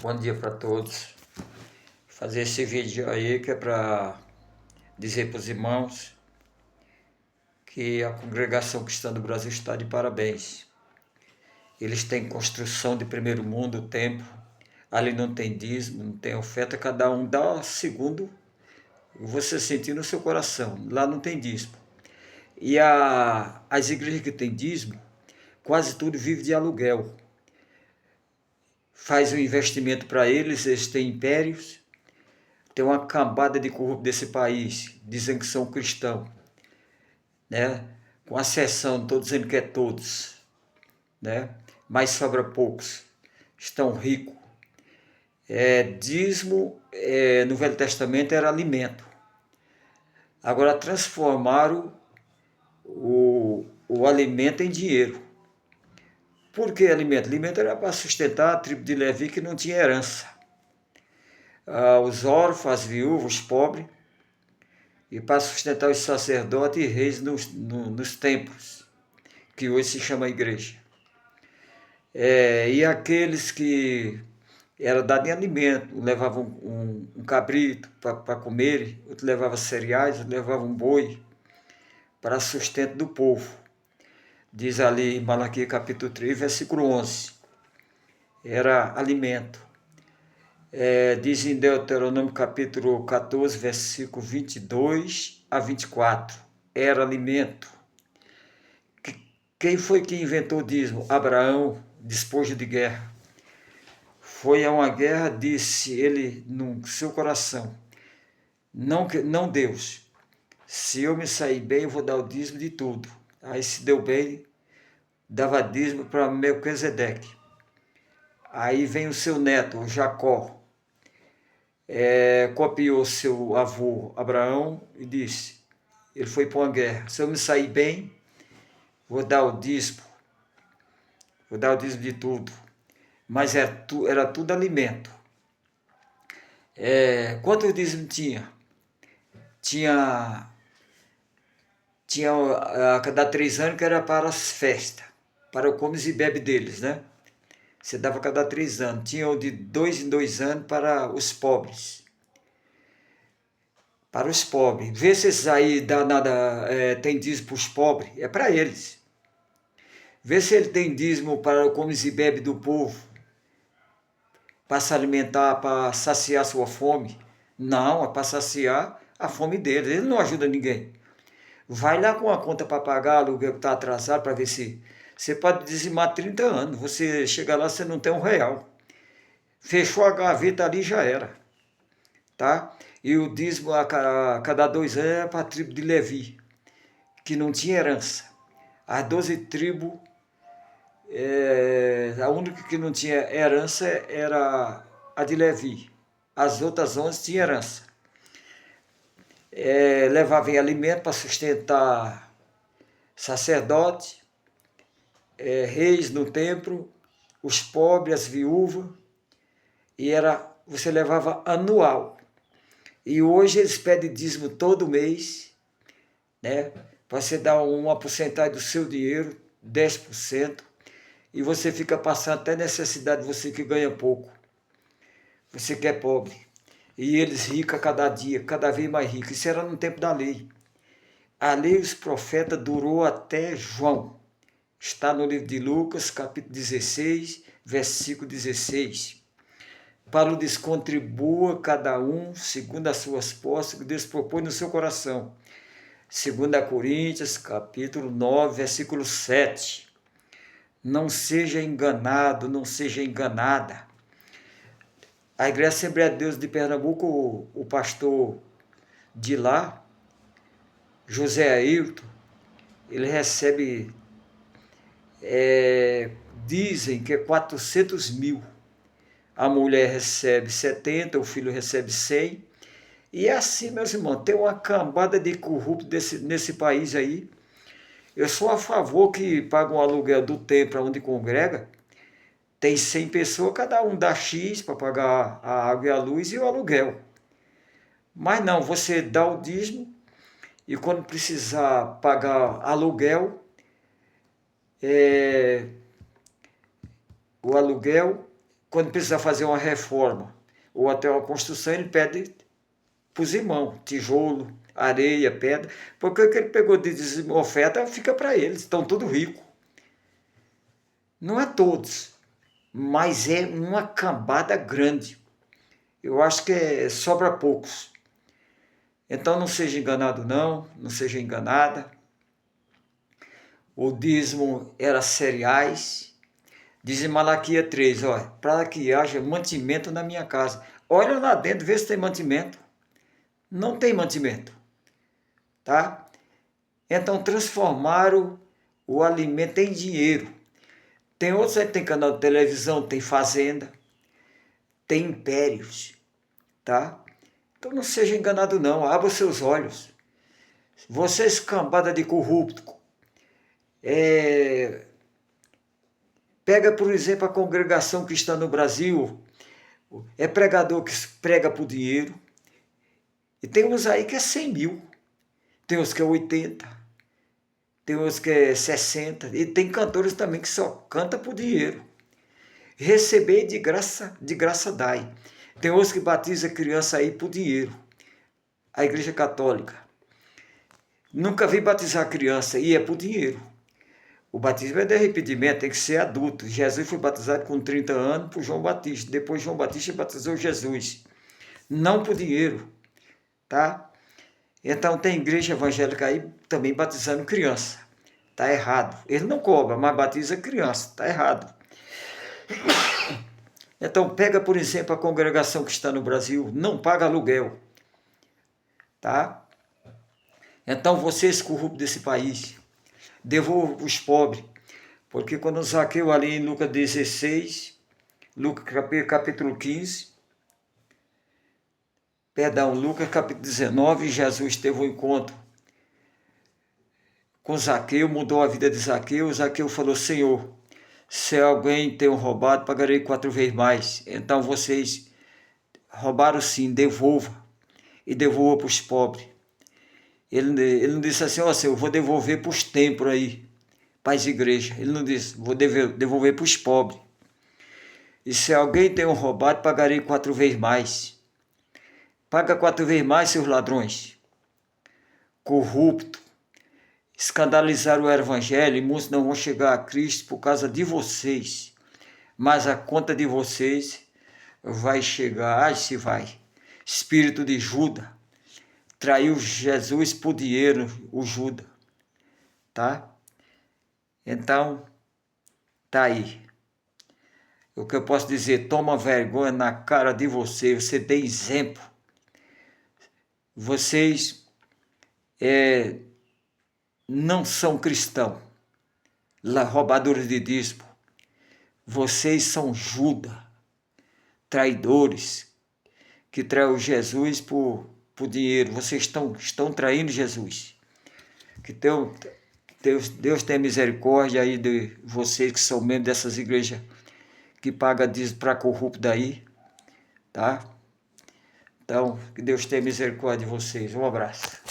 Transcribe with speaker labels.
Speaker 1: Bom dia para todos. Fazer esse vídeo aí que é para dizer para os irmãos que a Congregação Cristã do Brasil está de parabéns. Eles têm construção de primeiro mundo, o templo. Ali não tem dízimo, não tem oferta, cada um dá segundo você sentir no seu coração. Lá não tem dízimo. E as igrejas que têm dízimo, quase tudo vive de aluguel. Faz um investimento para eles, eles têm impérios. Tem uma cambada de corruptos desse país, dizendo que são cristãos, né? Com a exceção, estou dizendo que é todos, né? Mas sobra poucos, estão ricos. Dízimo no Velho Testamento era alimento. Agora transformaram o alimento em dinheiro. Por que alimento? Alimento era para sustentar a tribo de Levi que não tinha herança. Os órfãos, as viúvas, os pobres, e para sustentar os sacerdotes e reis nos templos, que hoje se chama igreja. E aqueles que era dado em alimento, levavam um cabrito para comer, outro levava cereais, outro levava um boi para sustento do povo. Diz ali em Malaquias capítulo 3, versículo 11. Era alimento. Diz em Deuteronômio capítulo 14, versículo 22 a 24. Era alimento. Quem foi que inventou o dízimo? Abraão, despojo de guerra. Foi a uma guerra, disse ele no seu coração, não Deus, se eu me sair bem, eu vou dar o dízimo de tudo. Aí se deu bem, dava dízimo para Melquisedeque. Aí vem o seu neto, Jacó, copiou seu avô Abraão e disse, ele foi para uma guerra, se eu me sair bem, vou dar o dízimo de tudo. Mas era tudo alimento. Quantos dízimos tinha? Tinha a cada 3 anos que era para as festas, para o comes e bebe deles, né? Você dava a cada 3 anos. Tinha o de 2 em 2 anos para os pobres. Para os pobres. Vê se esses aí dá nada, tem dízimo para os pobres. É para eles. Vê se ele tem dízimo para o comes e bebe do povo. Para se alimentar, para saciar sua fome. Não, é para saciar a fome deles. Ele não ajuda ninguém. Vai lá com a conta para pagar, aluguel que está atrasado, para ver se você pode dizimar 30 anos. Você chega lá, você não tem R$ 1. Fechou a gaveta ali, já era. Tá? E o dízimo a cada 2 anos é para a tribo de Levi, que não tinha herança. As 12 tribos, a única que não tinha herança era a de Levi. As outras 11 tinham herança. Levavam alimento para sustentar sacerdote, reis no templo, os pobres, as viúvas, e você levava anual. E hoje eles pedem dízimo todo mês, né? Você dá uma porcentagem do seu dinheiro, 10%, e você fica passando até necessidade, você que ganha pouco, você que é pobre. E eles ricos a cada dia, cada vez mais ricos. Isso era no tempo da lei. A lei dos profetas durou até João. Está no livro de Lucas, capítulo 16, versículo 16. Para o descontribua cada um segundo as suas posses que Deus propõe no seu coração. 2 Coríntios, capítulo 9, versículo 7. Não seja enganado, não seja enganada. A Igreja Assembleia de Deus de Pernambuco, o pastor de lá, José Ailton, ele recebe, dizem que é 400 mil. A mulher recebe 70, o filho recebe 100. E é assim, meus irmãos, tem uma cambada de corruptos nesse país aí. Eu sou a favor que pague um aluguel do templo onde congrega. Tem 100 pessoas, cada um dá X para pagar a água e a luz e o aluguel. Mas não, você dá o dízimo e quando precisar pagar aluguel, o aluguel, quando precisa fazer uma reforma ou até uma construção, ele pede para os irmãos, tijolo, areia, pedra, porque o que ele pegou de dízimo oferta fica para eles, estão tudo ricos. Não é todos, mas é uma cambada grande. Eu acho que sobra poucos. Então não seja enganado não seja enganada. O dízimo era cereais. Diz em Malaquias 3, olha, para que haja mantimento na minha casa. Olha lá dentro, vê se tem mantimento. Não tem mantimento, tá? Então transformaram o alimento em dinheiro. Tem outros aí que tem canal de televisão, tem fazenda, tem impérios, tá? Então não seja enganado não, abra os seus olhos. Vocês cambada de corrupto, pega por exemplo a congregação cristã no Brasil, é pregador que prega por dinheiro, e tem uns aí que é 100 mil, tem uns que é 80, tem uns que é 60, e tem cantores também que só canta por dinheiro. Receber de graça dai. Tem outros que batiza criança aí por dinheiro. A Igreja Católica. Nunca vi batizar criança e é por dinheiro. O batismo é de arrependimento, tem que ser adulto. Jesus foi batizado com 30 anos por João Batista. Depois João Batista batizou Jesus. Não por dinheiro, tá? Então tem igreja evangélica aí também batizando criança. Tá errado. Ele não cobra, mas batiza criança. Tá errado. Então pega, por exemplo, a congregação que está no Brasil, não paga aluguel, tá? Então vocês corruptos desse país, devolvam os pobres, porque quando Zaqueu ali em Lucas 16, Lucas capítulo 15, Lucas capítulo 19, Jesus teve um encontro com Zaqueu, mudou a vida de Zaqueu. Zaqueu falou: Senhor, se alguém tem roubado, pagarei 4 vezes mais. Então vocês roubaram sim, devolva. E devolva para os pobres. Ele não disse assim, ó, Senhor, eu vou devolver para os templos aí, para as igrejas. Ele não disse, vou devolver para os pobres. E se alguém tem roubado, pagarei 4 vezes mais. Paga 4 vezes mais, seus ladrões. Corrupto. Escandalizaram o evangelho e muitos não vão chegar a Cristo por causa de vocês. Mas a conta de vocês vai chegar, se vai. Espírito de Judas. Traiu Jesus por dinheiro, o Judas. Tá? Então, tá aí. O que eu posso dizer, toma vergonha na cara de você, você tem exemplo. Vocês não são cristãos, roubadores de dízimo. Vocês são Judas, traidores, que traiu Jesus por dinheiro. Vocês estão traindo Jesus. Que Deus tenha misericórdia aí de vocês que são membros dessas igrejas que pagam dízimo para corrupto daí, tá? Então, que Deus tenha misericórdia de vocês. Um abraço.